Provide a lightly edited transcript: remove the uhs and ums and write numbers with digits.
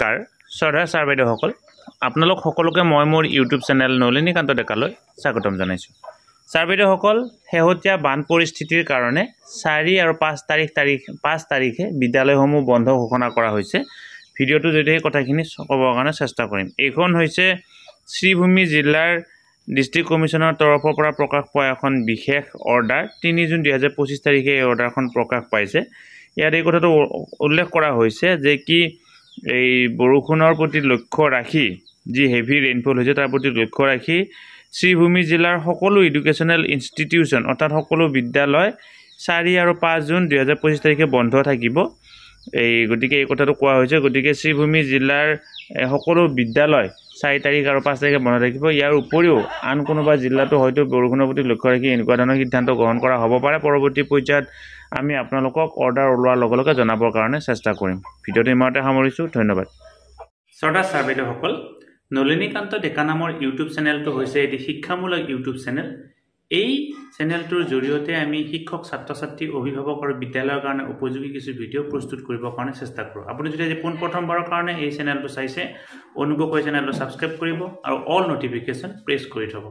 নমস্কাৰ শ্ৰদ্ধা ছাৰ বাইদেউসকল আপোনালোক সকলোকে মই মোৰ ইউটিউব চেনেল নলিনীকান্ত ডেকালৈ স্বাগতম জনাইছোঁ ছাৰ বাইদেউসকল শেহতীয়া বান পৰিস্থিতিৰ কাৰণে 4 আৰু 5 তাৰিখে বিদ্যালয়সমূহ বন্ধ ঘোষণা কৰা হৈছে ভিডিঅ'টো যদি এই কথাখিনি ক'বৰ কাৰণে চেষ্টা কৰিম এইখন হৈছে শ্ৰীভূমি জিলাৰ ডিস্ট্ৰিক্ট কমিশনৰ তৰফৰ পৰা প্ৰকাশ পোৱা এখন বিশেষ অৰ্ডাৰ 3 জুন 2025 তাৰিখে এই অৰ্ডাৰখন প্ৰকাশ পাইছে ইয়াত এই কথাটো উল্লেখ কৰা হৈছে যে কি এই বৰষুণৰ প্ৰতি লক্ষ্য ৰাখি যি হেভি ৰেইনফল হৈছে তাৰ প্ৰতি লক্ষ্য ৰাখি শ্ৰীভূমি জিলাৰ সকলো এডুকেশ্যনেল ইনষ্টিটিউচন অৰ্থাৎ সকলো বিদ্যালয় 4 আৰু 5 জুন 2025 তাৰিখে বন্ধ থাকিব এই গতিকে এই কথাটো কোৱা হৈছে গতিকে শ্ৰীভূমি জিলাৰ সকলো বিদ্যালয় 4 তাৰিখ আৰু 5 তাৰিখে বন্ধ থাকিব ইয়াৰ উপৰিও আন কোনোবা জিলাতো হয়তো বৰষুণৰ প্ৰতি লক্ষ্য ৰাখি এনেকুৱা ধৰণৰ সিদ্ধান্ত গ্ৰহণ কৰা হ'ব পাৰে পৰৱৰ্তী পৰ্যায়ত আমি আপোনালোকক অৰ্ডাৰ ওলোৱাৰ লগে লগে জনাবৰ কাৰণে চেষ্টা কৰিম ভিডিঅ'টো ইমানতে সামৰিছোঁ ধন্যবাদ শ্ৰদ্ধা ছাৰ বাইদেউসকল নলিনীকান্ত ডেকা নামৰ ইউটিউব চেনেলটো হৈছে এটি শিক্ষামূলক ইউটিউব চেনেল এই চেনেলটোৰ জৰিয়তে আমি শিক্ষক ছাত্ৰ ছাত্ৰী অভিভাৱক আৰু বিদ্যালয়ৰ কাৰণে উপযোগী কিছু ভিডিঅ' প্ৰস্তুত কৰিবৰ কাৰণে চেষ্টা কৰোঁ আপুনি যদি আজি প্ৰথমবাৰৰ কাৰণে এই চেনেলটো চাইছে অনুগ্ৰহ কৰি চেনেলটো ছাবস্ক্ৰাইব কৰিব আৰু অল নটিফিকেশ্যন প্ৰেছ কৰি থ'ব